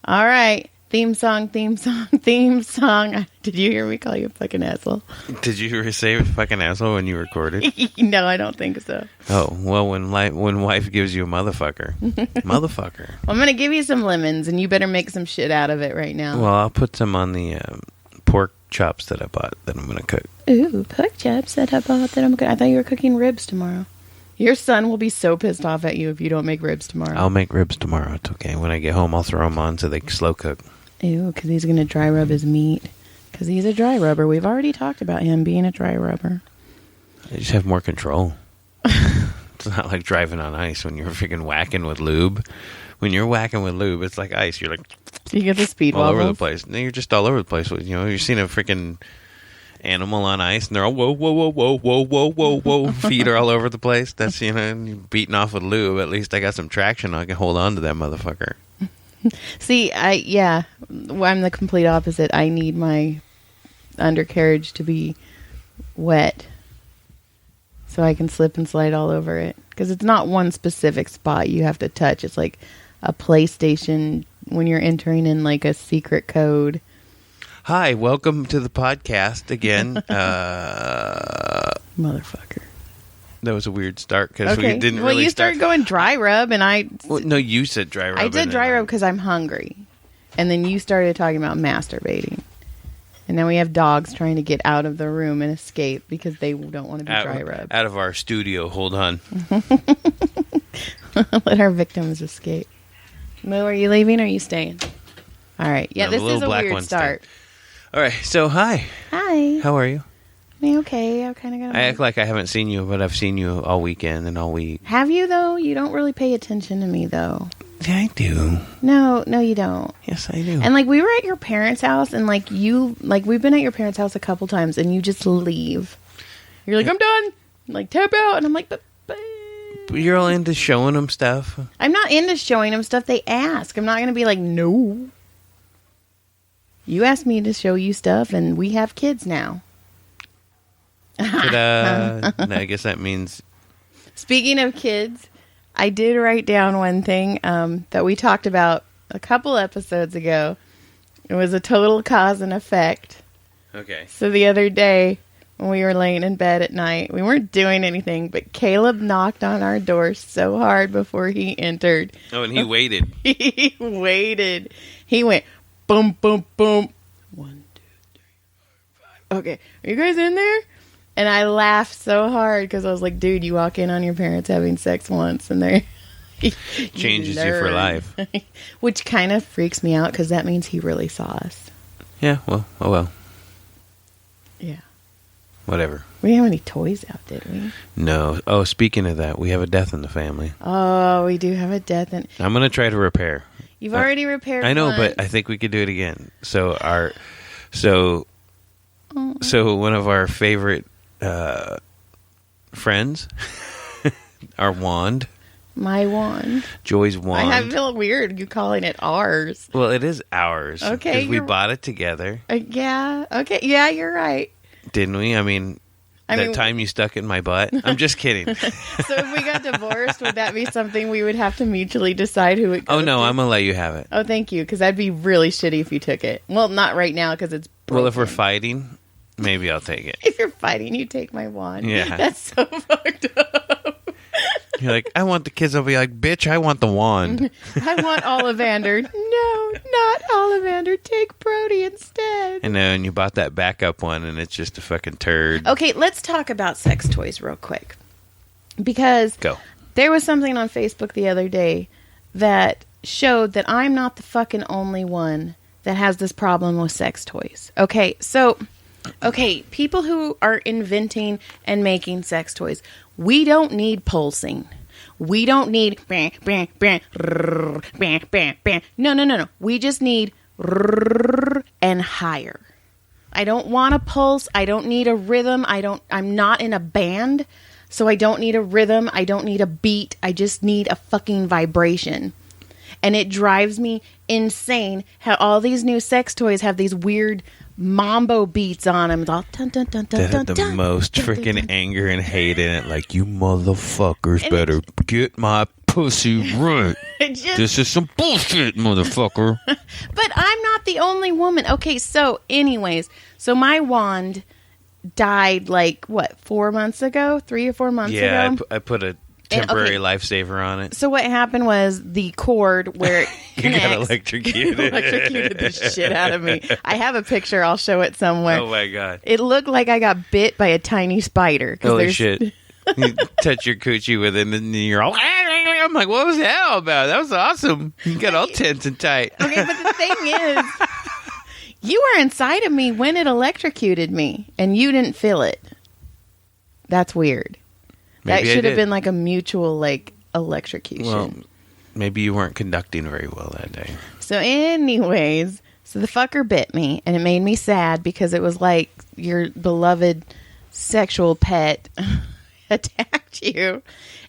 All right. Theme song. Did you hear me call you a fucking asshole? Did you say fucking asshole when you recorded? No, I don't think so. Oh, well, when wife gives you a motherfucker. Motherfucker. Well, I'm going to give you some lemons, and you better make some shit out of it right now. Well, I'll put some on the pork chops that I bought that I'm going to cook. Ooh, pork chops that I bought that I'm going to... I thought you were cooking ribs tomorrow. Your son will be so pissed off at you if you don't make ribs tomorrow. I'll make ribs tomorrow. It's okay. When I get home, I'll throw them on so they can slow cook. Ew, because he's going to dry rub his meat. Because he's a dry rubber. We've already talked about him being a dry rubber. I just have more control. It's not like driving on ice when you're freaking whacking with lube. When you're whacking with lube, it's like ice. You're like... You get the speed all wobbles. over the place. No, you're just all over the place. You know, you've seen a freaking animal on ice, and they're all whoa, whoa, whoa, whoa, whoa, whoa, whoa, whoa. Feet are all over the place. That's, you know, you're beating off with lube. At least I got some traction. I can hold on to that motherfucker. See, I'm the complete opposite. I need my undercarriage to be wet so I can slip and slide all over it. Because it's not one specific spot you have to touch. It's like a PlayStation when you're entering in like a secret code. Hi, welcome to the podcast again. Motherfucker. That was a weird start because we didn't well, really you started going dry rub and I... Well, no, you said dry rub. I did dry rub because I'm hungry. And then you started talking about masturbating. And now we have dogs trying to get out of the room and escape because they don't want to be dry rubbed. Out of our studio. Hold on. Let our victims escape. Moo, are you leaving or are you staying? All right. Yeah, no, this is a weird start. All right. So, hi. Hi. How are you? Me okay. I kind of got. I act like I haven't seen you, but I've seen you all weekend and all week. Have you though? You don't really pay attention to me though. Yeah, I do. No, you don't. Yes, I do. And like we were at your parents' house, and like we've been at your parents' house a couple times, and you just leave. You're like, I'm done. Like tap out, and I'm like, but you're all into showing them stuff. I'm not into showing them stuff. They ask. I'm not going to be like, no. You asked me to show you stuff, and we have kids now. I guess that means... Speaking of kids, I did write down one thing that we talked about a couple episodes ago. It was a total cause and effect. Okay. So the other day, when we were laying in bed at night, we weren't doing anything, but Caleb knocked on our door so hard before he entered. Oh, and he waited. He waited. He went, boom, boom, boom. 1, 2, 3, 4, 5. Okay, are you guys in there? And I laughed so hard because I was like, dude, you walk in on your parents having sex once and they changes you for life. Which kind of freaks me out because that means he really saw us. Yeah, well, oh well. Yeah. Whatever. We didn't have any toys out, did we? No. Oh, speaking of that, we have a death in the family. Oh, we do have a death in... I'm going to try to repair. You've already repaired I know, one. but I think we could do it again. So one of our favorite friends, our wand. My wand. Joy's wand. I feel weird you calling it ours. Well, it is ours. Okay. Because we bought it together. Yeah. Okay. Yeah, you're right. Didn't we? I mean, time you stuck it in my butt. I'm just kidding. So if we got divorced, would that be something we would have to mutually decide who it goes Oh, no. to? I'm going to let you have it. Oh, thank you. Because that'd be really shitty if you took it. Well, not right now because it's broken. Well, if we're fighting, maybe I'll take it. If you're fighting, you take my wand. Yeah. That's so fucked up. You're like, I want the kids to be like, bitch, I want the wand. I want Ollivander. No, not Ollivander. Take Brody instead. And then you bought that backup one, and it's just a fucking turd. Okay, let's talk about sex toys real quick. Because there was something on Facebook the other day that showed that I'm not the fucking only one that has this problem with sex toys. Okay, so... Okay, people who are inventing and making sex toys, we don't need pulsing. We don't need no. We just need and higher. I don't want a pulse. I don't need a rhythm. I'm not in a band, so I don't need a rhythm. I don't need a beat. I just need a fucking vibration. And it drives me insane how all these new sex toys have these weird mambo beats on them. All dun, dun, dun, dun, that had dun, the dun, most dun, freaking dun, dun. anger and hate in it. Like, you motherfuckers better get my pussy right. This is some bullshit, motherfucker. But I'm not the only woman. Okay, so anyways, so my wand died like, what, 4 months ago? 3 or 4 months ago? Yeah, I put a temporary lifesaver on it. So what happened was the cord where it connects. You got electrocuted. Electrocuted the shit out of me. I have a picture. I'll show it somewhere. Oh, my God. It looked like I got bit by a tiny spider. Holy shit. You touch your coochie with it, and then you're all... I'm like, what was that all about? That was awesome. You got all tense and tight. Okay, but the thing is, you were inside of me when it electrocuted me, and you didn't feel it. That's weird. Maybe that should have been like a mutual, like, electrocution. Well, maybe you weren't conducting very well that day. So anyways, so the fucker bit me, and it made me sad because it was like your beloved sexual pet attacked you.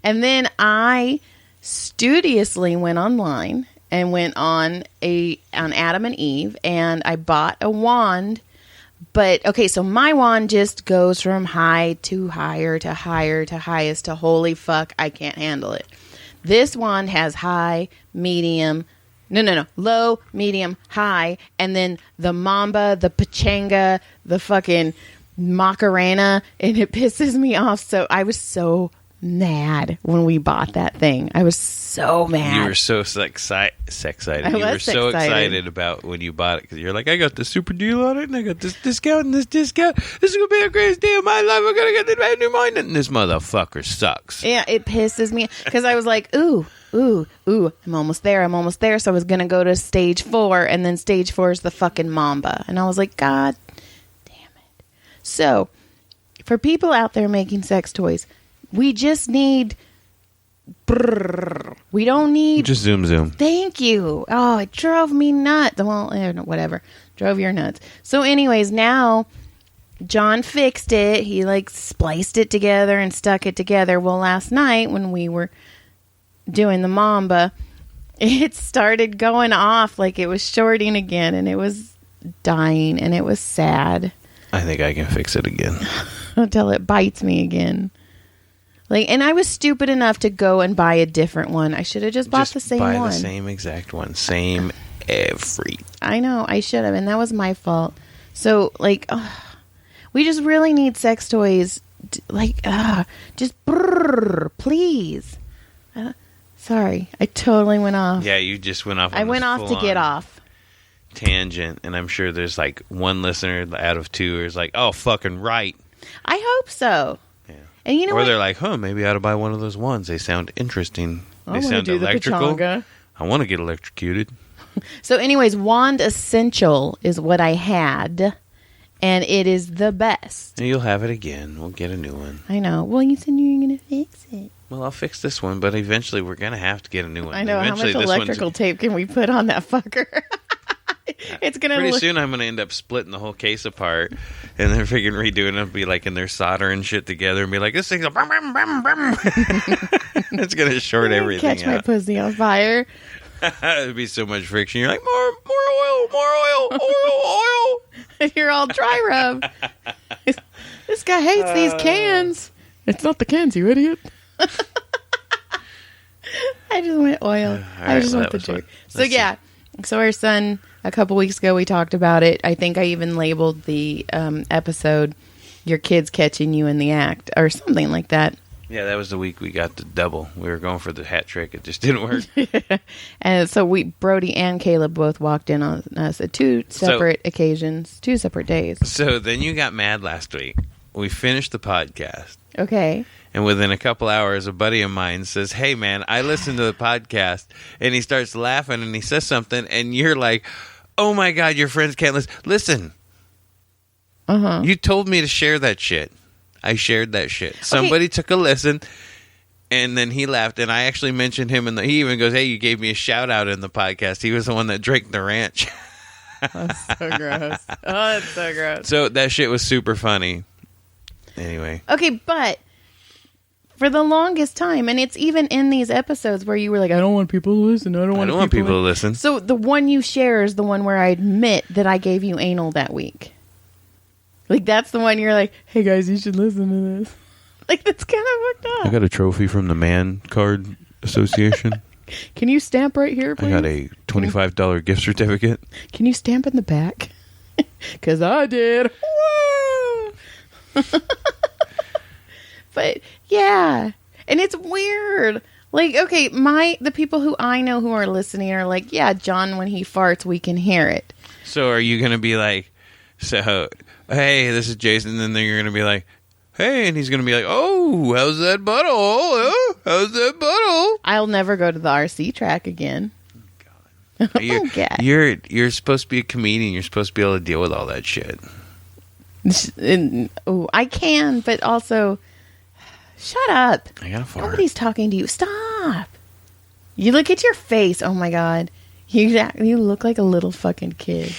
And then I studiously went online and went on Adam and Eve, and I bought a wand. But okay, so my wand just goes from high to higher to higher to highest to holy fuck, I can't handle it. This wand has high, medium, low, medium, high, and then the mamba, the pachanga, the fucking macarena, and it pisses me off. So I was so mad when we bought that thing. I was so mad. You were so excited. You were so excited about when you bought it because you're like, I got the super deal on it, and I got this discount and this discount. This is gonna be the greatest day of my life. I'm gonna get the brand new mine, and this motherfucker sucks. Yeah, it pisses me because I was like, ooh, I'm almost there. So I was gonna go to stage 4, and then stage 4 is the fucking mamba, and I was like, God damn it. So for people out there making sex toys, we just need... We don't need... Just zoom. Thank you. Oh, it drove me nuts. Well, whatever. Drove your nuts. So anyways, now John fixed it. He like spliced it together and stuck it together. Well, last night when we were doing the mamba, it started going off like it was shorting again, and it was dying, and it was sad. I think I can fix it again. Until it bites me again. Like, and I was stupid enough to go and buy a different one. I should have just bought the same one. Buy the same exact one. Same every. I know. I should have, and that was my fault. So, like, we just really need sex toys. Just please. Sorry, I totally went off. Yeah, you just went off. I went off to get off. Tangent, and I'm sure there's like one listener out of 2 is like, "Oh, fucking right." I hope so. And you know or what? They're like, maybe I ought to buy one of those ones. They sound interesting. They sound electrical. I want to get electrocuted. So anyways, Wand Essential is what I had, and it is the best. And you'll have it again. We'll get a new one. I know. Well, you said you were going to fix it. Well, I'll fix this one, but eventually we're going to have to get a new one. I know. Eventually, how much electrical tape can we put on that fucker? It's gonna pretty soon I'm gonna end up splitting the whole case apart, and then freaking redoing it. Be like in there soldering shit together, and be like, this thing's a brum, brum, brum, brum. It's gonna short everything catch my pussy on fire. It'd be so much friction. You're like, more oil. You're all dry rub. This guy hates these cans. It's not the cans, you idiot. I just went oil. I just went the jerk. So yeah. So our son, a couple weeks ago, we talked about it. I think I even labeled the episode, Your Kids Catching You in the Act, or something like that. Yeah, that was the week we got the double. We were going for the hat trick. It just didn't work. And so Brody and Caleb both walked in on us at 2 separate occasions, 2 separate days. So then you got mad last week. We finished the podcast. Okay. And within a couple hours, a buddy of mine says, hey, man, I listened to the podcast. And he starts laughing and he says something. And you're like, oh, my God, your friends can't listen. Listen. Uh-huh. You told me to share that shit. I shared that shit. Somebody took a listen. And then he laughed. And I actually mentioned him. He even goes, hey, you gave me a shout out in the podcast. He was the one that drank the ranch. That's so gross. Oh, that's so gross. So that shit was super funny. Anyway. Okay, but for the longest time, and it's even in these episodes where you were like, I don't want people to listen. I don't want people to listen. So the one you share is the one where I admit that I gave you anal that week. Like, that's the one you're like, hey, guys, you should listen to this. Like, that's kind of fucked up. I got a trophy from the man card Association. Can you stamp right here, please? I got a $25 gift certificate. Can you stamp in the back? Because I did. But, yeah. And it's weird. Like, okay, the people who I know who are listening are like, yeah, John, when he farts, we can hear it. So are you going to be like, so, hey, this is Jason, and then you're going to be like, hey, and he's going to be like, oh, how's that butthole? Oh, how's that butthole? I'll never go to the RC track again. God. You're supposed to be a comedian. You're supposed to be able to deal with all that shit. I can, but also, shut up. I got to fart. Nobody's talking to you. Stop. You look at your face. Oh, my God. You look like a little fucking kid.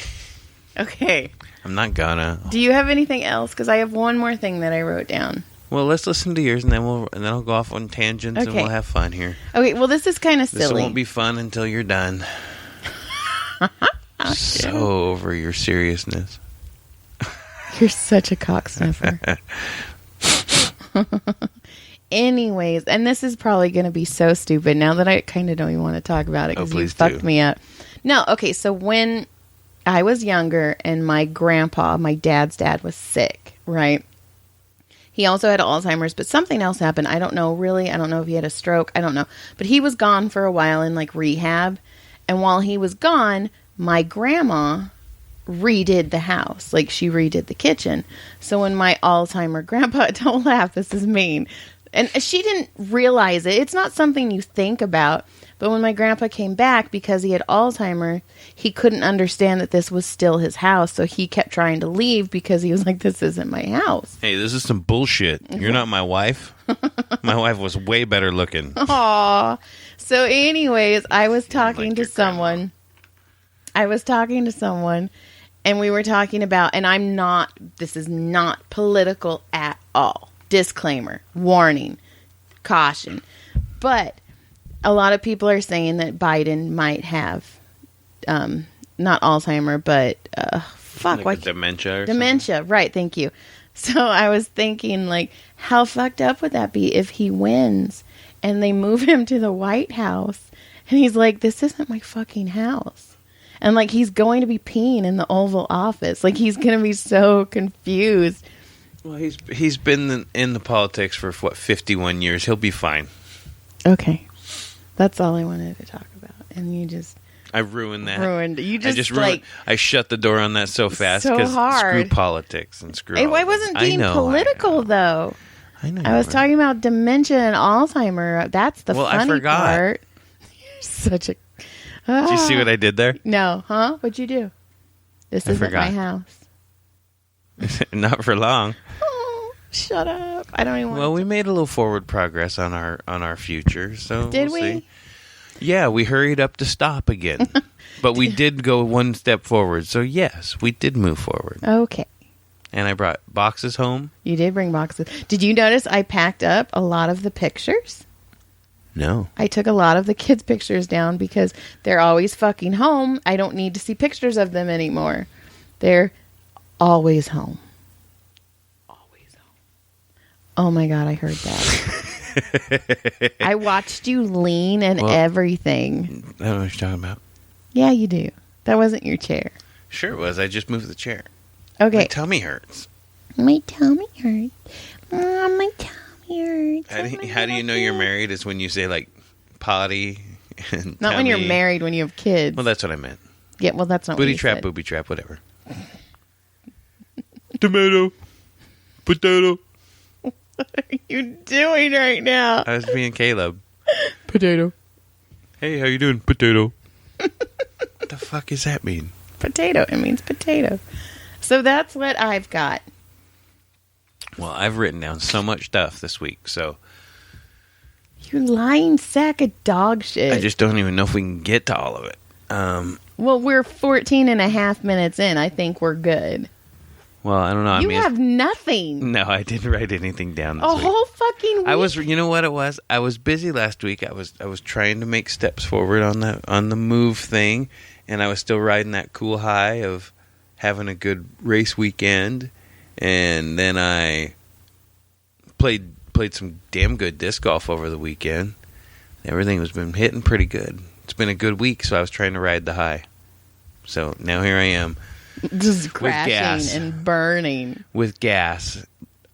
Okay. I'm not gonna. Do you have anything else? Because I have one more thing that I wrote down. Well, let's listen to yours, and then I'll go off on tangents, and we'll have fun here. Okay. Well, this is kind of silly. This won't be fun until you're done. So over your seriousness. You're such a cocksniffer. Anyways, and this is probably going to be so stupid now that I kind of don't even want to talk about it because you fucked me up. No. Okay. So when I was younger and my grandpa, my dad's dad, was sick, right? He also had Alzheimer's, but something else happened. I don't know, really. I don't know if he had a stroke. I don't know. But he was gone for a while in like rehab. And while he was gone, my grandma redid the house. Like she redid the kitchen. So when my Alzheimer grandpa, don't laugh, this is mean. And she didn't realize it. It's not something you think about. But when my grandpa came back, because he had Alzheimer's, he couldn't understand that this was still his house. So he kept trying to leave because he was like, this isn't my house. Hey, this is some bullshit. You're not my wife. My wife was way better looking. Aw. So anyways, I was talking to someone. And we were talking about, and this is not political at all. Disclaimer, warning, caution. But a lot of people are saying that Biden might have, not Alzheimer, but dementia. Dementia, right? Thank you. So I was thinking, like, how fucked up would that be if he wins and they move him to the White House, and he's like, "This isn't my fucking house," and like he's going to be peeing in the Oval Office, like he's going to be so confused. Well, he's been in the politics for 51 years. He'll be fine. Okay. That's all I wanted to talk about. And you just... I ruined that. I shut the door on that so fast. So hard. Screw politics and screw I wasn't being political, though. I know. I was talking about dementia and Alzheimer. That's the funny part. You're such a... Did you see what I did there? No. Huh? What'd you do? This isn't my house. Not for long. Oh, shut up. I don't even want Well, we made a little forward progress on our future, so Did we'll we? see. Yeah, we hurried up to stop again. But we did go one step forward. So yes, we did move forward. Okay. And I brought boxes home. You did bring boxes. Did you notice I packed up a lot of the pictures? No. I took a lot of the kids' pictures down because they're always fucking home. I don't need to see pictures of them anymore. They're always home. Always home. Oh my God, I heard that. I watched you lean and everything. I don't know what you're talking about. Yeah, you do. That wasn't your chair. Sure it was. I just moved the chair. Okay. My tummy hurts. My tummy hurts. My tummy hurts. How do you know you're married? Is when you say like potty and not tummy. when you're married, when you have kids. Well, that's what I meant. Yeah, well, that's not booty what you trap, said. booby trap, whatever. Tomato. Potato. What are you doing right now? I was being Caleb. Potato. Hey, how you doing? Potato. What the fuck does that mean? Potato. It means potato. So that's what I've got. Well, I've written down so much stuff this week, so... You lying sack of dog shit. I just don't even know if we can get to all of it. Well, we're 14 and a half minutes in. I think we're good. Well, I don't know. You have nothing. No, I didn't write anything down this week. Whole fucking week. You know what it was? I was busy last week. I was trying to make steps forward on the move thing, and I was still riding that cool high of having a good race weekend, and then I played some damn good disc golf over the weekend. everything has been hitting pretty good. It's been a good week, so I was trying to ride the high. So now here I am. Just crashing and burning. With gas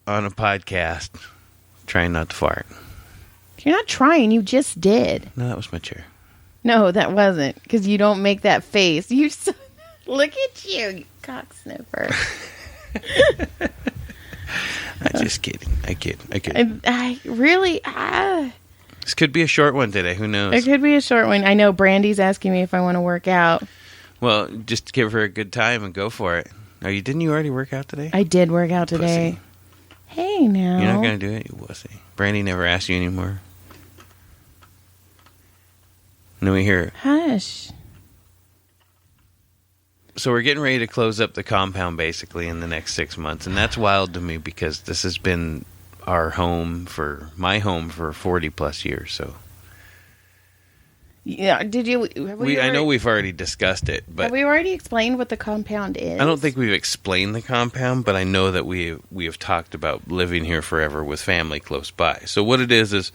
on a podcast, trying not to fart. You're not trying. You just did. No, that was my chair. No, that wasn't. Because you don't make that face. You so, look at you cock sniffer. I'm just kidding. I kid. I really... This could be a short one today. Who knows? It could be a short one. I know Brandy's asking me if I want to work out. Well, just give her a good time and go for it. Didn't you already work out today? I did work out today. Pussy. Hey, now. You're not going to do it? You wussy. Brandy never asked you anymore. And then we hear... Hush. So we're getting ready to close up the compound, basically, in the next 6 months. And that's wild to me because this has been my home for 40-plus years, so... Yeah, did you... I know we've already discussed it, but... Have we already explained what the compound is? I don't think we've explained the compound, but I know that we have talked about living here forever with family close by. So what it is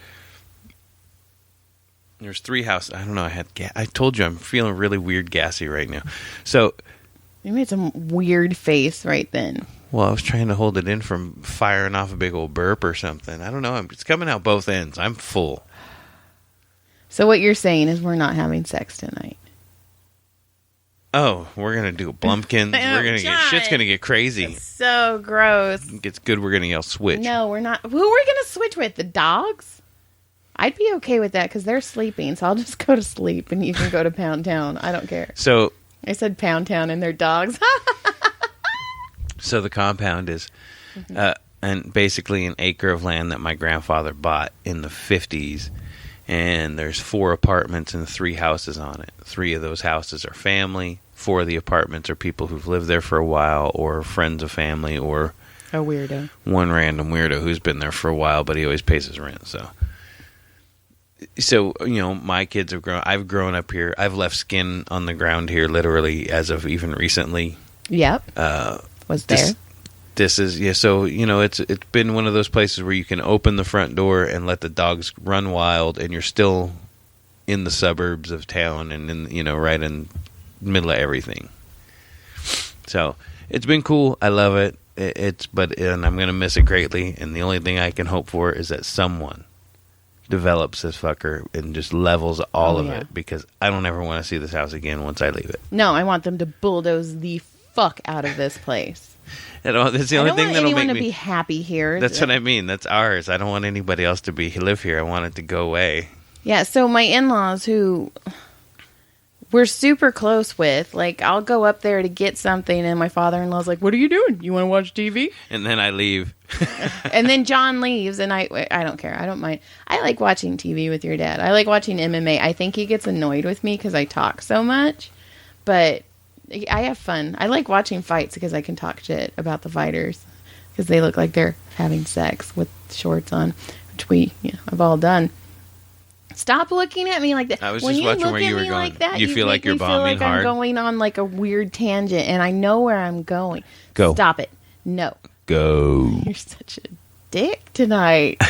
there's 3 houses. I don't know, I told you I'm feeling really weird gassy right now. So... You made some weird face right then. Well, I was trying to hold it in from firing off a big old burp or something. I don't know. It's coming out both ends. I'm full. So what you're saying is we're not having sex tonight. Oh, we're going to do Blumpkins. We're going to get... Shit's going to get crazy. It's so gross. It gets good. We're going to yell switch. No, we're not. Who are we going to switch with? The dogs? I'd be okay with that because they're sleeping. So I'll just go to sleep and you can go to Pound Town. I don't care. So... I said Pound Town and their dogs. So the compound is and basically an acre of land that my grandfather bought in the 50s. And there's 4 apartments and 3 houses on it. 3 of those houses are family. 4 of the apartments are people who've lived there for a while or friends of family or... A weirdo. One random weirdo who's been there for a while, but he always pays his rent, So, my kids have grown... I've grown up here. I've left skin on the ground here, literally, as of even recently. Yep. Was there. This is... Yeah, so, it's been one of those places where you can open the front door and let the dogs run wild, and you're still in the suburbs of town and, right in the middle of everything. So, it's been cool. I love it. And I'm going to miss it greatly, and the only thing I can hope for is that someone develops this fucker and just levels all of it because I don't ever want to see this house again once I leave it. No, I want them to bulldoze the fuck out of this place. That's the only thing that'll make me... I don't want anyone to be happy here. That's what I mean. That's ours. I don't want anybody else to live here. I want it to go away. Yeah, so my in-laws who we're super close with, like, I'll go up there to get something and my father-in-law's like, what are you doing? You want to watch TV? And then I leave. And then John leaves and I don't care. I don't mind. I like watching TV with your dad. I like watching MMA. I think he gets annoyed with me because I talk so much, but I have fun. I like watching fights because I can talk shit about the fighters because they look like they're having sex with shorts on, which we have all done. Stop looking at me like that. I was when just watching where you were going. Like that, you feel like you're bombing feel like hard. I'm going on like a weird tangent, and I know where I'm going. Go. Stop it. No. Go. You're such a dick tonight.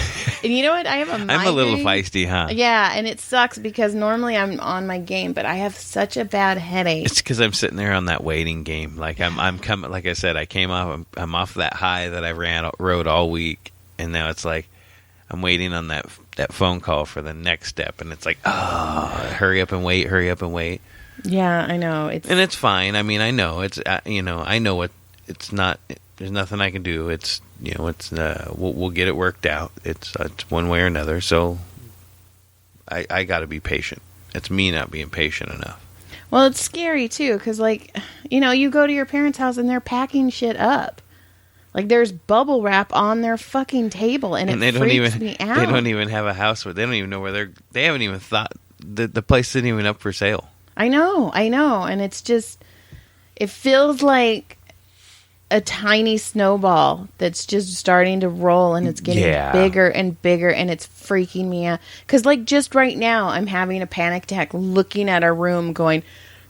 And you know what? I have a migraine. I'm a little feisty, huh? Yeah, and it sucks because normally I'm on my game, but I have such a bad headache. It's because I'm sitting there on that waiting game. Like I'm coming. Like I said, I came off. I'm off that high that I rode all week, and now it's like I'm waiting on that phone call for the next step, and it's like, hurry up and wait. Yeah, I know. And it's fine. I mean, I know it's I know what it's not. There's nothing I can do. It's we'll get it worked out. It's one way or another. So I got to be patient. It's me not being patient enough. Well, it's scary too because you go to your parents' house and they're packing shit up. Like there's bubble wrap on their fucking table, and it freaks me out. They don't even have a house where they don't even know where they haven't even thought the place isn't even up for sale. I know, and it's just it feels like a tiny snowball that's just starting to roll, and it's getting bigger and bigger, and it's freaking me out. Because just right now, I'm having a panic attack looking at our room, going,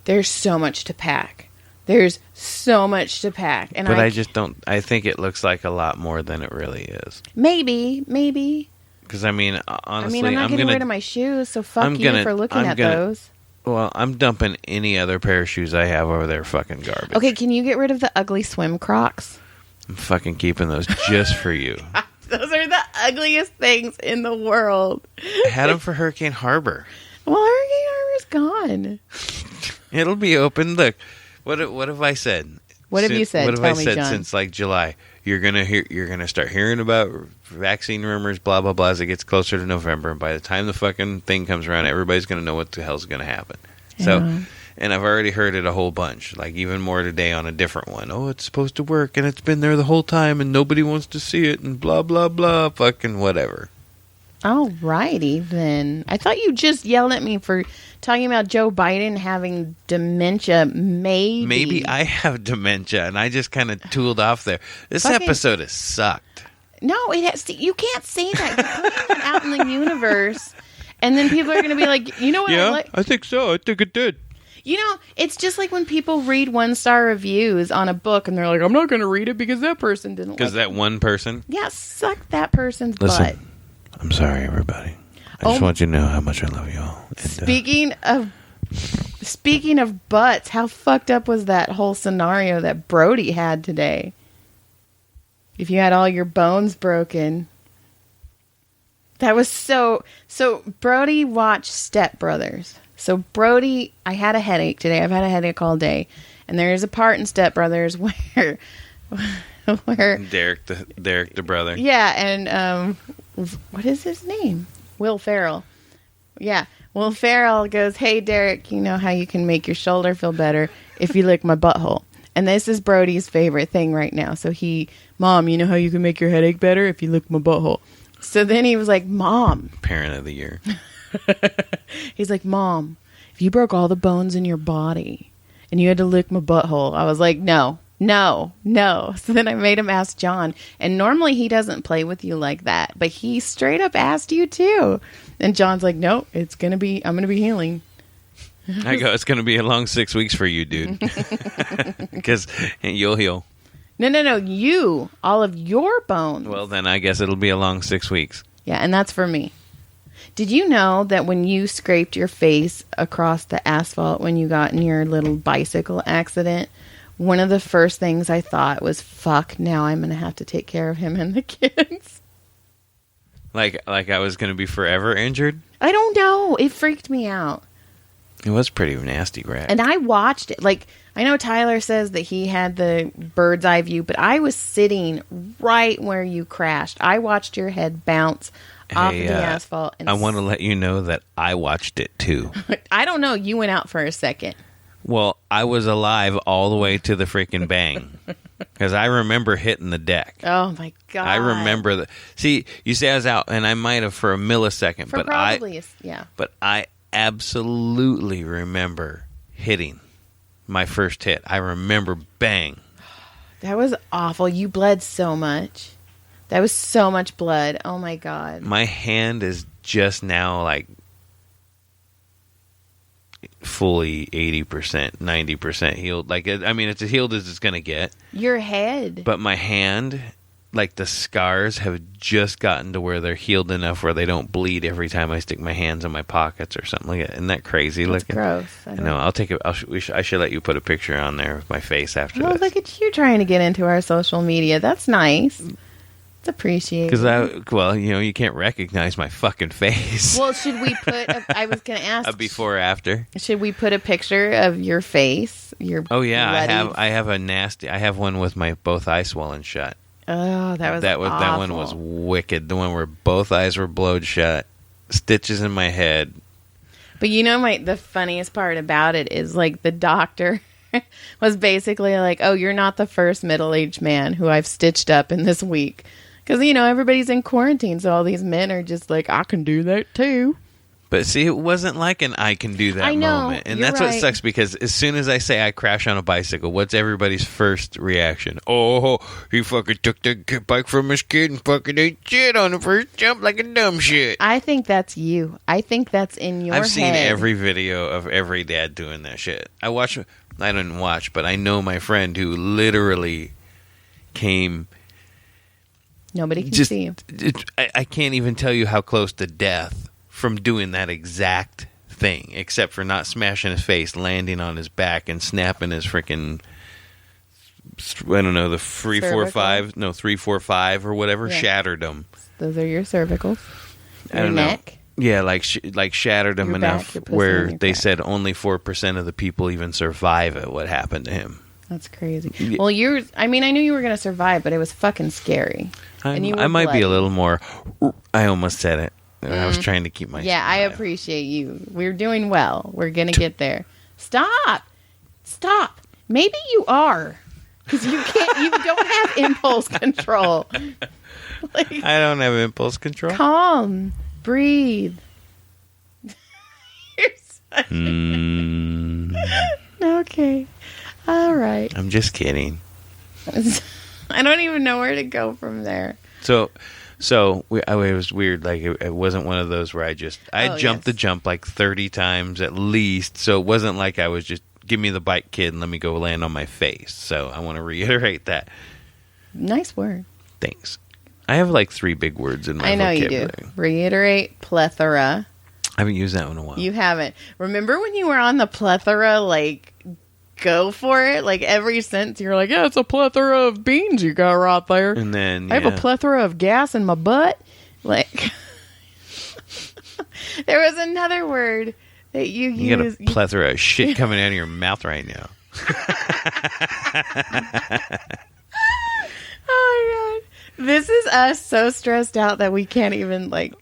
"There's so much to pack." There's so much to pack. But I just don't... I think it looks like a lot more than it really is. Maybe. Because, I mean, honestly, I'm not getting rid of my shoes, so fuck you for looking at those. Well, I'm dumping any other pair of shoes I have over there fucking garbage. Okay, can you get rid of the ugly swim Crocs? I'm fucking keeping those just for you. Those are the ugliest things in the world. I had them for Hurricane Harbor. Well, Hurricane Harbor's gone. It'll be open. Look, what have I said? What have you said? What have Tell I me, said John. since like July? You're gonna start hearing about vaccine rumors, blah blah blah, as it gets closer to November. And by the time the fucking thing comes around, everybody's gonna know what the hell's gonna happen. Yeah. So, and I've already heard it a whole bunch. Like even more today on a different one. Oh, it's supposed to work, and it's been there the whole time, and nobody wants to see it, and blah blah blah, fucking whatever. Alrighty then. I thought you just yelled at me for talking about Joe Biden having dementia. Maybe I have dementia, and I just kind of tooled off there. This episode has sucked. No, it has. You can't say that. You put it out in the universe, and then people are going to be like, you know what? Yeah, I think so. I think it did. You know, it's just like when people read 1-star reviews on a book, and they're like, I'm not going to read it because that person didn't. Because that one person. Yeah, suck that person's butt. I'm sorry, everybody. I just want you to know how much I love you all. And, Speaking of butts, how fucked up was that whole scenario that Brody had today? If you had all your bones broken. That was so Brody watched Step Brothers. So Brody, I had a headache today. I've had a headache all day. And there's a part in Step Brothers where Derek the brother. Yeah, and what is his name? Will Ferrell. Yeah. Will Ferrell goes, hey, Derek, you know how you can make your shoulder feel better if you lick my butthole. And this is Brody's favorite thing right now. So Mom, you know how you can make your headache better if you lick my butthole. So then he was like, Mom. Parent of the year. He's like, Mom, if you broke all the bones in your body and you had to lick my butthole, I was like, no. So then I made him ask John. And normally he doesn't play with you like that. But he straight up asked you too. And John's like, no, I'm going to be healing. I go, it's going to be a long 6 weeks for you, dude. Because you'll heal. No. You. All of your bones. Well, then I guess it'll be a long 6 weeks. Yeah, and that's for me. Did you know that when you scraped your face across the asphalt when you got in your little bicycle accident, one of the first things I thought was, fuck, now I'm going to have to take care of him and the kids. Like I was going to be forever injured? I don't know. It freaked me out. It was pretty nasty, Greg. And I watched it. Like, I know Tyler says that he had the bird's eye view, but I was sitting right where you crashed. I watched your head bounce off of the asphalt. And I want to let you know that I watched it too. I don't know. You went out for a second. Well, I was alive all the way to the freaking bang. Because I remember hitting the deck. Oh, my God. I remember that. See, you say I was out, and I might have for a millisecond. But I absolutely remember hitting my first hit. I remember bang. That was awful. You bled so much. That was so much blood. Oh, my God. My hand is just now, like, fully 80%, 90% healed. Like, I mean, it's as healed as it's going to get. Your head. But my hand, like, the scars have just gotten to where they're healed enough where they don't bleed every time I stick my hands in my pockets or something like that. Isn't that crazy? That's gross. I know. I'll take it. I should let you put a picture on there of my face after this. Look at you trying to get into our social media. That's nice. It's appreciated. Because you can't recognize my fucking face. Well, should we put? I was going to ask a before or after. Should we put a picture of your face? Oh yeah, I have a nasty. I have one with my both eyes swollen shut. Oh, that awful. That one was wicked. The one where both eyes were blowed shut, stitches in my head. But the funniest part about it is like the doctor was basically like, "Oh, you're not the first middle-aged man who I've stitched up in this week." Because, everybody's in quarantine, so all these men are just like, I can do that too. But see, it wasn't like an I can do that moment. And that's right. What sucks, because as soon as I say I crash on a bicycle, what's everybody's first reaction? Oh, he fucking took the bike from his kid and fucking ate shit on the first jump like a dumb shit. I think that's you. I think that's in your head. I've seen every video of every dad doing that shit. I didn't watch, but I know my friend who literally came Nobody can see you. I can't even tell you how close to death from doing that exact thing, except for not smashing his face, landing on his back, and snapping his freaking, I don't know, the 3-4-5 or whatever, shattered him. Those are your cervicals. I don't know. Yeah, like shattered him enough where they said only 4% of the people even survive it. What happened to him? That's crazy. Yeah. Well, I knew you were going to survive, but it was fucking scary. I might be a little more. I almost said it. I was trying to keep my. Yeah, I appreciate you. We're doing well. We're going to get there. Stop. Maybe you are, because you don't have impulse control. Like, I don't have impulse control. Calm. Breathe. Okay. All right. I'm just kidding. I don't even know where to go from there. So it was weird. Like it wasn't one of those where I jumped the jump like 30 times at least. So it wasn't like I was just, give me the bike, kid, and let me go land on my face. So I want to reiterate that. Nice word. Thanks. I have like 3 big words in my vocabulary. I know you do. Reiterate, plethora. I haven't used that one in a while. You haven't. Remember when you were on the plethora, like, go for it? Like, every sentence you're like, yeah, it's a plethora of beans you got right there. And then, I have a plethora of gas in my butt. Like, there was another word that you used. You got a plethora of shit coming out of your mouth right now. Oh, my God. This is us so stressed out that we can't even, like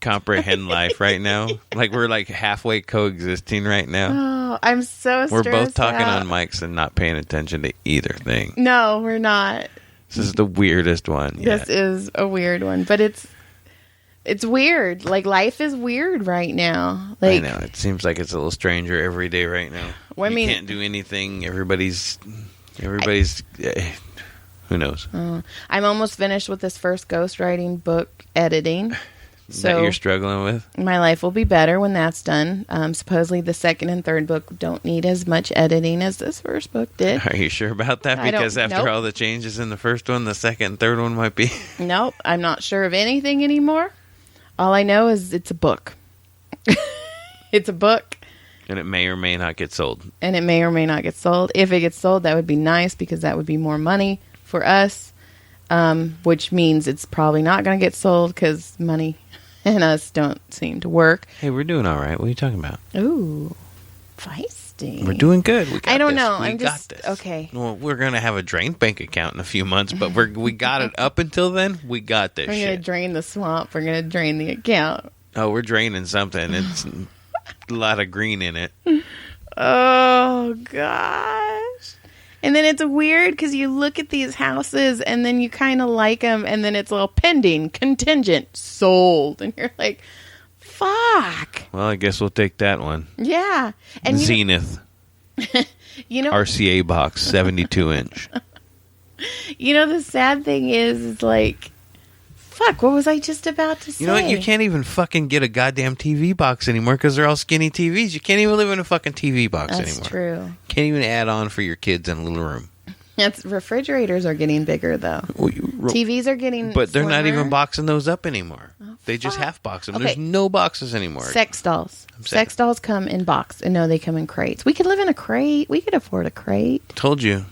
comprehend life right now. Like, we're, like, halfway coexisting right now. Oh, I'm so stressed We're both talking out on mics and not paying attention to either thing. No, we're not. This is the weirdest one yet. This is a weird one, but it's weird. Like, life is weird right now. Like, I know. It seems like it's a little stranger every day right now. Well, you can't do anything. Everybody's who knows? I'm almost finished with this first ghostwriting book editing. So that you're struggling with? My life will be better when that's done. Supposedly the second and third book don't need as much editing as this first book did. Are you sure about that? Because after all the changes in the first one, the second and third one might be... Nope. I'm not sure of anything anymore. All I know is it's a book. It's a book. And it may or may not get sold. And it may or may not get sold. If it gets sold, that would be nice because that would be more money for us, which means it's probably not going to get sold because money and us don't seem to work. Hey, we're doing all right. What are you talking about? Ooh, feisty. We're doing good. I don't know. I'm just okay. Well, we're gonna have a drained bank account in a few months, but we got it up until then. We got this. We're gonna drain the swamp. We're gonna drain the account. Oh, we're draining something. It's a lot of green in it. Oh gosh. And then it's weird because you look at these houses and then you kind of like them, and then it's a little pending, contingent, sold, and you're like, "Fuck." Well, I guess we'll take that one. Yeah, and Zenith. RCA box, 72-inch. You know, the sad thing is like, fuck. What was I just about to say? You know what? You can't even fucking get a goddamn TV box anymore because they're all skinny TVs. You can't even live in a fucking TV box anymore. That's true. Can't even add on for your kids in a little room. Refrigerators are getting bigger, though. TVs are getting But they're slimmer. not even boxing those up anymore. Oh, they just half box them. Okay. There's no boxes anymore. Sex dolls. Sex dolls come in box. And no, they come in crates. We could live in a crate. We could afford a crate. Told you.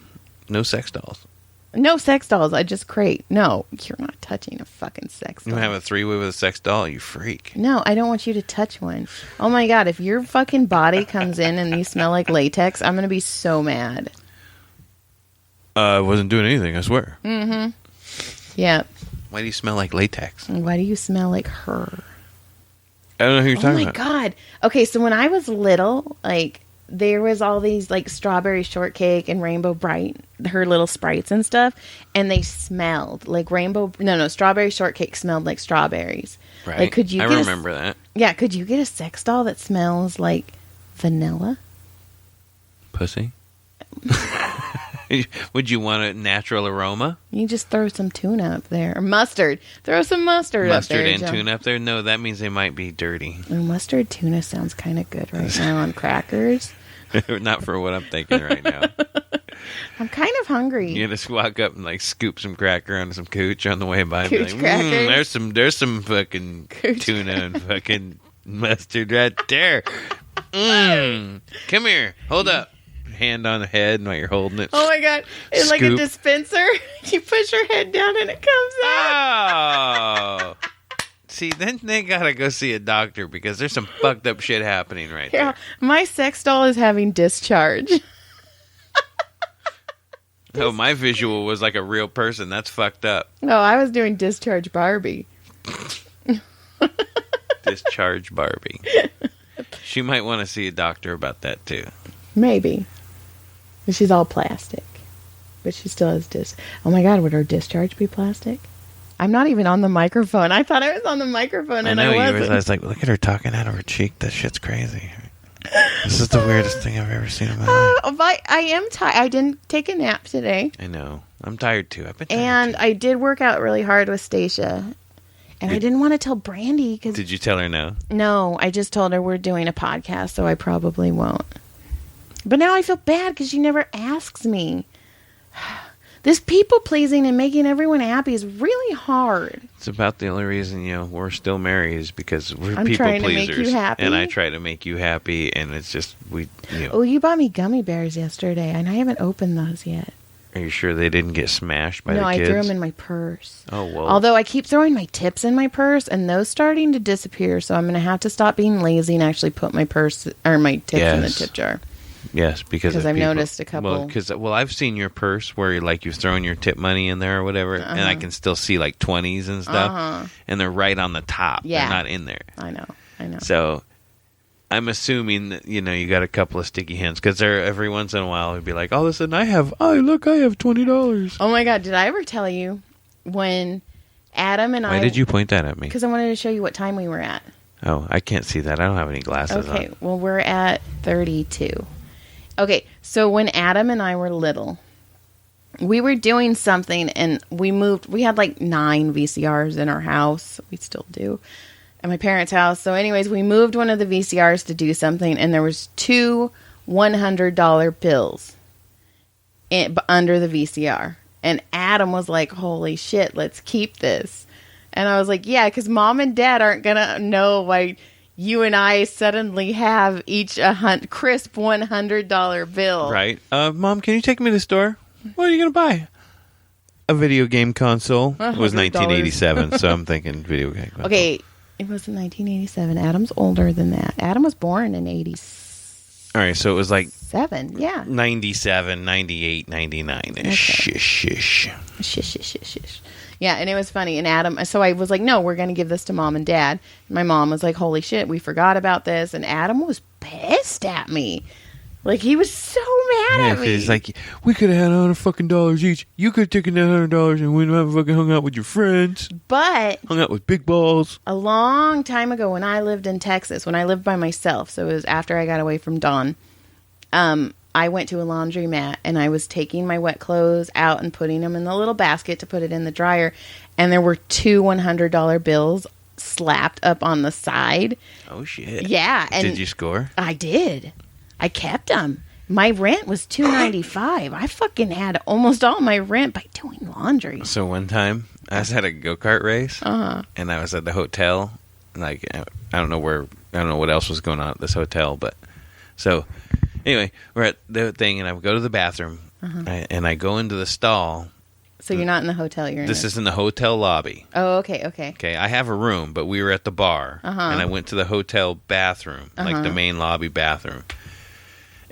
No sex dolls. No sex dolls. I just crate. No, you're not touching a fucking sex doll. You have a 3-way with a sex doll? You freak. No, I don't want you to touch one. Oh my God, if your fucking body comes in and you smell like latex, I'm going to be so mad. I wasn't doing anything, I swear. Mm-hmm. Yeah. Why do you smell like latex? Why do you smell like her? I don't know who you're talking about. Oh my God. Okay, so when I was little, like, there was all these, like, strawberry shortcake and Rainbow Bright, her little sprites and stuff, and they smelled like strawberry shortcake smelled like strawberries. Right. Like, could you? I remember that. Yeah. Could you get a sex doll that smells like vanilla? Pussy. Would you want a natural aroma? You just throw some tuna up there. Or mustard. Throw some mustard up there. Mustard and tuna up there? No, that means they might be dirty. And mustard tuna sounds kind of good right now on crackers. Not for what I'm thinking right now. I'm kind of hungry. You just walk up and like scoop some cracker on some cooch on the way by. Cooch And be like, crackers. there's some fucking Cooch tuna and fucking mustard right there. Come here. Hold up. Hand on the head while you're holding it. Oh my God. It's like a Scoop. dispenser. You push your head down and it comes out. Oh. See, then they gotta go see a doctor because there's some fucked up shit happening right Yeah. My sex doll is having discharge. there. Oh, my visual was like a real person. That's fucked up. No, I was doing discharge Barbie. Discharge Barbie. She might want to see a doctor about that too. Maybe. But she's all plastic. But she still has Oh my God, would her discharge be plastic? I'm not even on the microphone. I thought I was on the microphone and I wasn't. I was like, look at her talking out of her cheek. That shit's crazy. This is the weirdest thing I've ever seen in my life. But I am tired. I didn't take a nap today. I know. I'm tired too. I've been tired And too. I did work out really hard with Stacia. And I didn't want to tell Brandy because... Did you tell her no? No, I just told her we're doing a podcast, so I probably won't. But now I feel bad because she never asks me. This people pleasing and making everyone happy is really hard. It's about the only reason, we're still married is because we're I'm people trying to pleasers. make you happy. And I try to make you happy, and it's just, Oh, you bought me gummy bears yesterday, and I haven't opened those yet. Are you sure they didn't get smashed by No, the I kids? threw them in my purse. Oh, well. Although I keep throwing my tips in my purse, and those starting to disappear, so I'm going to have to stop being lazy and actually put my purse or my tips in the tip jar. Yes, because I've noticed a couple. Well, I've seen your purse where you've thrown your tip money in there or whatever, and I can still see like 20s and stuff, and they're right on the top. Yeah. They're not in there. I know. So I'm assuming that, you got a couple of sticky hands because they're every once in a while it'd be like, all of a sudden I have $20. Oh my God, did I ever tell you when Adam and Why did you point that at me? Because I wanted to show you what time we were at. Oh, I can't see that. I don't have any glasses on. Okay, well, we're at 32. Okay, so when Adam and I were little, we were doing something and we moved. We had like 9 VCRs in our house. We still do. At my parents' house. So anyways, we moved one of the VCRs to do something and there was 2 $100 bills under the VCR. And Adam was like, holy shit, let's keep this. And I was like, yeah, because Mom and Dad aren't going to know why you and I suddenly have each a crisp $100 bill. Right. Mom, can you take me to the store? What are you going to buy? A video game console. It was $100. 1987, so I'm thinking video game console. Okay, it was in 1987. Adam's older than that. Adam was born in 87. All right, so it was like Yeah. 97, 98, 99-ish. Okay. Shish. Shish. Yeah, and it was funny. And Adam, so I was like, no, we're going to give this to Mom and Dad. And my mom was like, holy shit, we forgot about this. And Adam was pissed at me. Like, he was so mad at me. He's like, we could have had $100 each. You could have taken that $100 and we would have fucking hung out with your friends. But Hung out with big balls. a long time ago when I lived in Texas, when I lived by myself, so it was after I got away from Dawn, I went to a laundromat and I was taking my wet clothes out and putting them in the little basket to put it in the dryer. And there were 2 $100 bills slapped up on the side. Oh, shit. Yeah. And Did you score? I did. I kept them. My rent was $295. I fucking had almost all my rent by doing laundry. So one time, I was at a go-kart race, and I was at the hotel. Like, I don't know what else was going on at this hotel, but so anyway, we're at the thing, and I go to the bathroom, and I go into the stall. So you're not in the hotel. This is in the hotel lobby. Oh, okay. Okay, I have a room, but we were at the bar, and I went to the hotel bathroom, like the main lobby bathroom.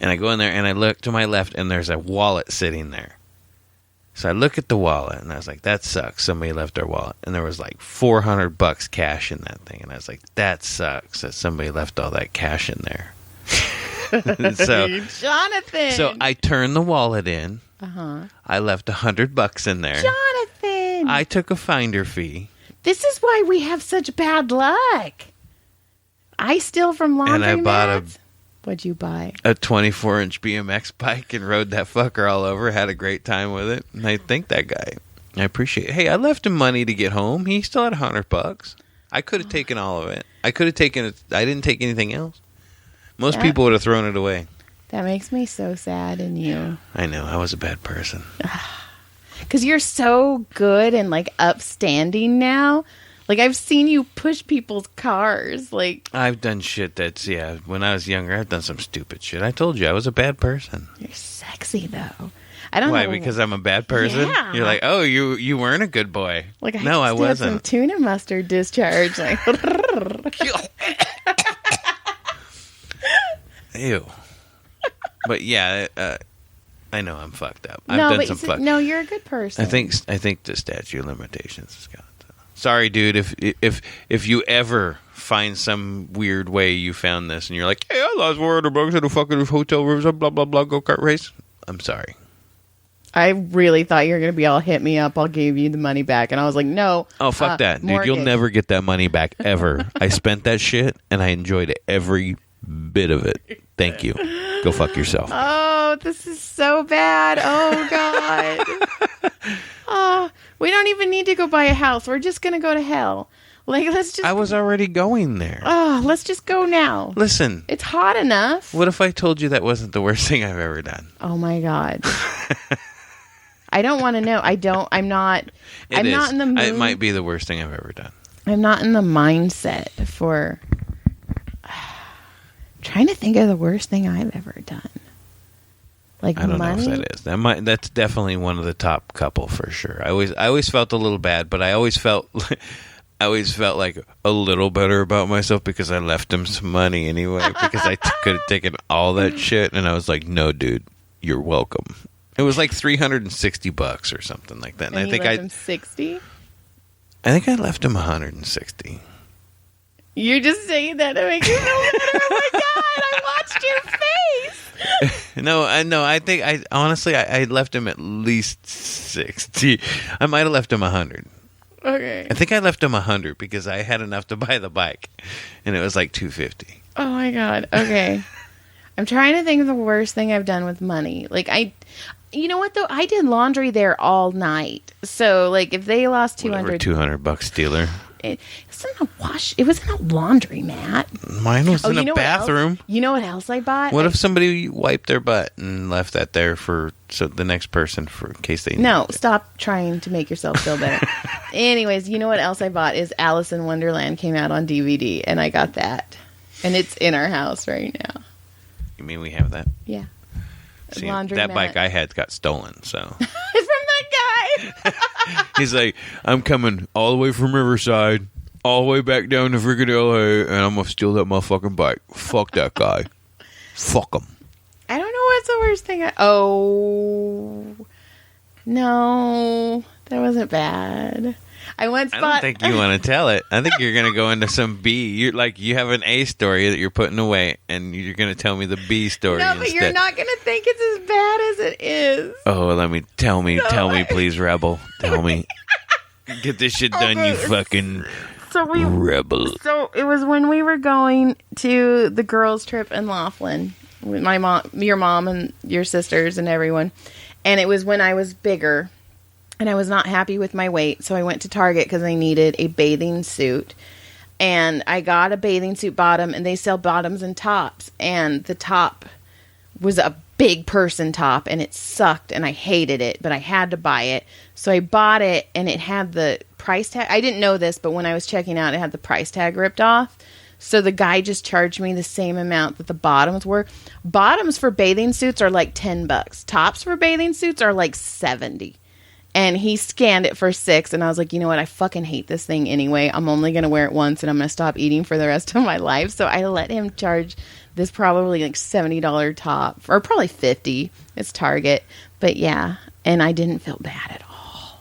And I go in there, and I look to my left, and there's a wallet sitting there. So I look at the wallet, and I was like, that sucks. Somebody left their wallet. And there was like $400 cash in that thing. And I was like, that sucks that somebody left all that cash in there. So, Jonathan. So I turned the wallet in. I left $100 in there. Jonathan. I took a finder fee. This is why we have such bad luck. I steal from laundromats. And I bought What'd you buy? a 24-inch BMX bike and rode that fucker all over. Had a great time with it. And I thank that guy. I appreciate it. Hey, I left him money to get home. He still had $100. I could have taken all of it. I could have taken it. I didn't take anything else. Most people would have thrown it away. That makes me so sad in you. I know. I was a bad person. Because you're so good and, like, upstanding now. Like, I've seen you push people's cars. Like, I've done shit that's, when I was younger, I've done some stupid shit. I told you, I was a bad person. You're sexy, though. I don't know. Why? Because I'm a bad person? Yeah. You're like, oh, you weren't a good boy. Like, I no, I just had some wasn't. tuna mustard discharge. Like, Ew. But yeah, I know I'm fucked up. I've no, done but some fucked. no, you're a good person. I think the statute of limitations is gone. Sorry, dude. If you ever find some weird way you found this and you're like, hey, I lost $400 at a fucking hotel room, blah blah blah, go kart race. I'm sorry. I really thought you were going to be all hit me up. I'll give you the money back. And I was like, no. Oh, fuck that. Dude, mortgage. you'll never get that money back ever. I spent that shit and I enjoyed every bit of it. Thank you. Go fuck yourself. Oh, this is so bad. Oh, God. Oh, we don't even need to go buy a house. We're just going to go to hell. Like, let's just. I was already going there. Oh, let's just go now. Listen. It's hot enough. What if I told you that wasn't the worst thing I've ever done? Oh, my God. I don't want to know. I'm not in the mood. It might be the worst thing I've ever done. I'm not in the mindset for trying to think of the worst thing I've ever done. Like, I don't money? know if that is. That's definitely one of the top couple for sure. I always felt a little bad, but I always felt like a little better about myself because I left him some money anyway. Because I could have taken all that shit, and I was like, "No, dude, you're welcome." It was like $360 or something like that. And I think left him 60. I think I left him 160. You're just saying that to make you feel better. Oh my God! I watched your face. No. I think I left him at least 60. I might have left him 100. Okay. I think I left him 100 because I had enough to buy the bike, and it was like $250. Oh my God. Okay. I'm trying to think of the worst thing I've done with money. Like, you know what though? I did laundry there all night. So like, if they lost $200 dealer. It wasn't a wash. It wasn't a laundry mat. Mine was in a bathroom. You know what else I bought? What if somebody wiped their butt and left that there so the next person in case they No, needed it? Stop trying to make yourself feel better. Anyways, you know what else I bought is Alice in Wonderland came out on DVD, and I got that, and it's in our house right now. You mean we have that? Yeah. See, Laundry that mat. bike I had got stolen, so. It's from that guy. He's like, I'm coming all the way from Riverside, all the way back down to freaking LA, and I'm going to steal that motherfucking bike. Fuck that guy. Fuck him. I don't know what's the worst thing. Oh. No. That wasn't bad. I don't think you want to tell it. I think you're going to go into some B. You have an A story that you're putting away, and you're going to tell me the B story No, but instead. you're not going to think it's as bad as it is. Oh, tell me, please, Rebel. Tell me. Get this shit done, Okay, you fucking rebel. So it was when we were going to the girls' trip in Laughlin with my mom, your mom, and your sisters and everyone. And it was when I was bigger, and I was not happy with my weight. So I went to Target because I needed a bathing suit. And I got a bathing suit bottom, and they sell bottoms and tops. And the top was a big person top, and it sucked, and I hated it, but I had to buy it. So I bought it, and it had the price tag. I didn't know this, but when I was checking out, it had the price tag ripped off. So the guy just charged me the same amount that the bottoms were. Bottoms for bathing suits are like $10. Tops for bathing suits are like $70. And he scanned it for $6, and I was like, you know what? I fucking hate this thing anyway. I'm only going to wear it once, and I'm going to stop eating for the rest of my life. So I let him charge this probably like $70 top, or probably $50. It's Target. But yeah, and I didn't feel bad at all.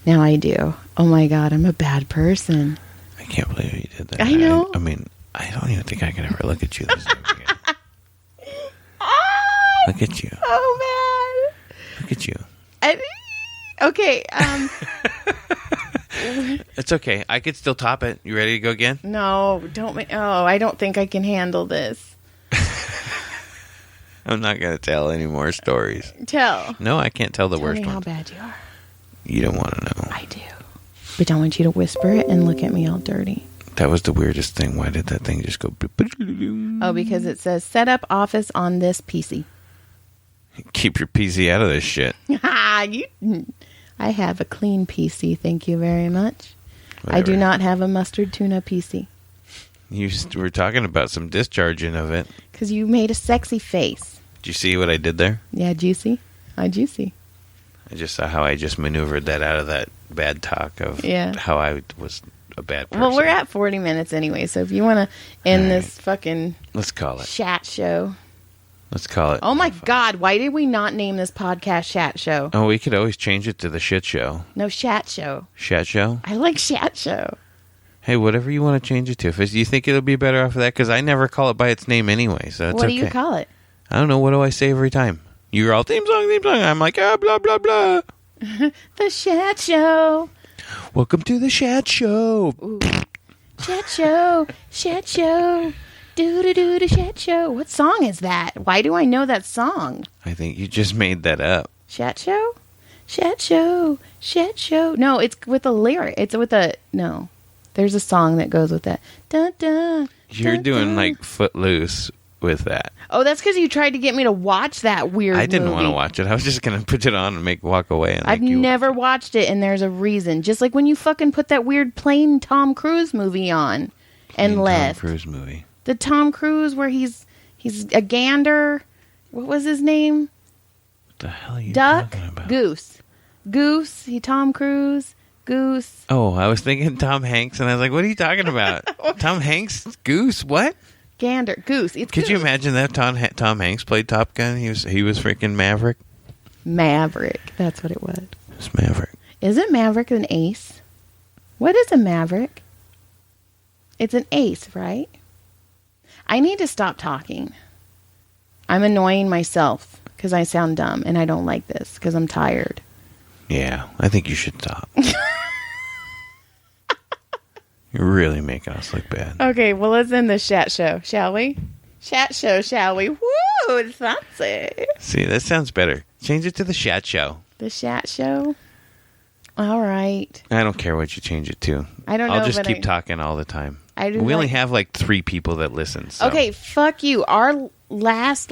Now I do. Oh my God, I'm a bad person. I can't believe you did that. I know. I don't even think I can ever look at you this way again. Look at you. Oh man. Look at you. Okay. It's okay. I could still top it. You ready to go again? No, don't. I don't think I can handle this. I'm not going to tell any more stories. Tell. No, I can't tell the worst Tell me one. how bad you are. You don't want to know. I do. But I want you to whisper it and look at me all dirty. That was the weirdest thing. Why did that thing just go... Oh, because it says set up office on this PC. Keep your PC out of this shit. I have a clean PC, thank you very much. Whatever. I do not have a mustard tuna PC. You were talking about some discharging of it. Because you made a sexy face. Did you see what I did there? Yeah, juicy. Hi, juicy. I just saw how I just maneuvered that out of that bad talk of how I was a bad person. Well, we're at 40 minutes anyway, so if you want to end this fucking... Let's call it. Shat show. Let's call it. Oh my God, why did we not name this podcast Shat Show? Oh, we could always change it to the shit show. No, Shat Show. Shat show? I like Shat Show. Hey, whatever you want to change it to. If you think it'll be better off of that, because I never call it by its name anyway, so it's What okay. do you call it? I don't know. What do I say every time? You're all theme song, theme song. I'm like, blah, blah, blah. The Shat Show. Welcome to the Shat Show. Ooh. Shat Show. Shat Show. Do-do-do-do Shat Show. What song is that? Why do I know that song? I think you just made that up. Shat Show? Shat Show. Shat Show. No, it's with a lyric. It's with a... No. There's a song that goes with that. Dun, dun, You're dun, doing dun. like Footloose with that. Oh, that's because you tried to get me to watch that weird I didn't movie. want to watch it. I was just going to put it on and walk away. And I've never watched it, and there's a reason. Just like when you fucking put that weird plain Tom Cruise movie on and left. Tom Cruise movie. The Tom Cruise where he's a gander. What was his name? What the hell are you Duck? talking about? Goose. Tom Cruise. Goose. Oh, I was thinking Tom Hanks, and I was like, what are you talking about? Tom Hanks? Goose? What? Gander. Goose. It's Could Goose. you imagine that Tom Hanks played Top Gun? He was freaking Maverick. Maverick. That's what it was. It's Maverick. Isn't Maverick an ace? What is a Maverick? It's an ace, right? I need to stop talking. I'm annoying myself because I sound dumb, and I don't like this because I'm tired. Yeah, I think you should stop. You're really making us look bad. Okay, well, let's end this Shat Show, shall we? Shat Show, shall we? Woo, it's fancy. See, that sounds better. Change it to the Shat Show. The Shat Show? All right. I don't care what you change it to. I don't know, I'll just but keep talking all the time. We only have like 3 people that listen. So. Okay, fuck you. Our last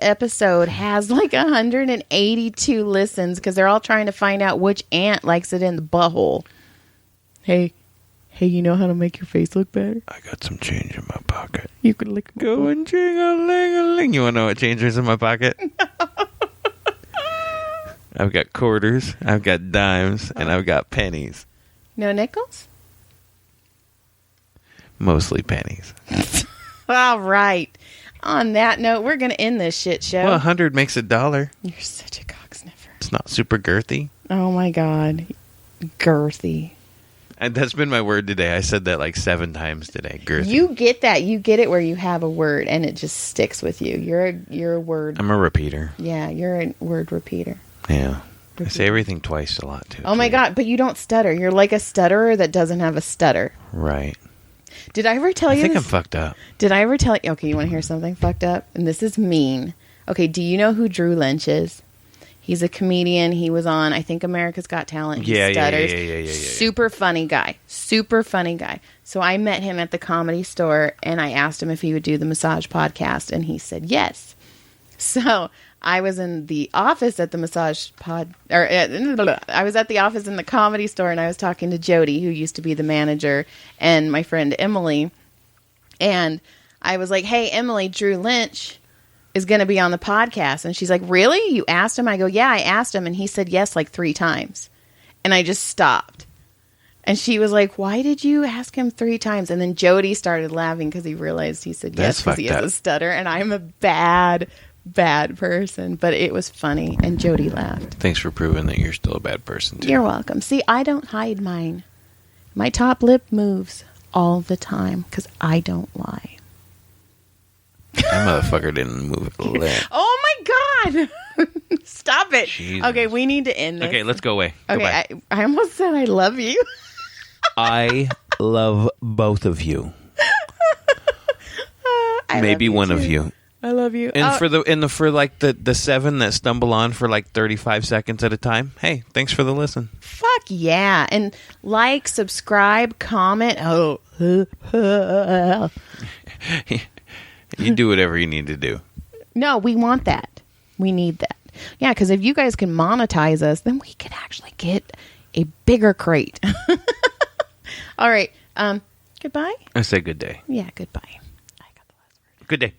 episode has like 182 listens because they're all trying to find out which ant likes it in the butthole. Hey, you know how to make your face look better? I got some change in my pocket. You could lick my Going jing-a-ling-a-ling. You want to know what change is in my pocket? I've got quarters, I've got dimes, and I've got pennies. No nickels? Mostly pennies. All right. On that note, we're going to end this shit show. Well, 100 makes $1. You're such a cock sniffer. It's not super girthy. Oh my God. Girthy. And that's been my word today. I said that like 7 times today. Girthy. You get that. You get it where you have a word and it just sticks with you. You're a word. I'm a repeater. Yeah, you're a word repeater. Yeah. I say everything twice a lot too. Oh my God, but you don't stutter. You're like a stutterer that doesn't have a stutter. Right. Did I ever tell you I think this? I'm fucked up. Did I ever tell you? Okay, you want to hear something fucked up? And this is mean. Okay, do you know who Drew Lynch is? He's a comedian. He was on, I think, America's Got Talent. He stutters. Yeah. Super funny guy. Super funny guy. So I met him at the Comedy Store, and I asked him if he would do the massage podcast, and he said yes. So I was in the office at the I was at the office in the Comedy Store, and I was talking to Jody, who used to be the manager, and my friend Emily. And I was like, hey, Emily, Drew Lynch is going to be on the podcast. And she's like, really? You asked him? I go, yeah, I asked him. And he said yes like 3 times. And I just stopped. And she was like, why did you ask him 3 times? And then Jody started laughing because he realized he said yes because he has a stutter. And I'm a bad person. But it was funny. And Jody laughed. Thanks for proving that you're still a bad person, too. You're welcome. See, I don't hide mine. My top lip moves all the time because I don't lie. That motherfucker didn't move a lip. Oh my God! Stop it. Jesus. Okay, we need to end this. Okay, let's go away. Okay, I almost said I love you. I love both of you. I Maybe love you one too. of you. I love you. And for like the 7 that stumble on for like 35 seconds at a time. Hey, thanks for the listen. Fuck yeah. And like, subscribe, comment. Oh. You do whatever you need to do. No, we want that. We need that. Yeah, because if you guys can monetize us, then we can actually get a bigger crate. All right. Goodbye. I say good day. Yeah, goodbye. I got the last word. Good day.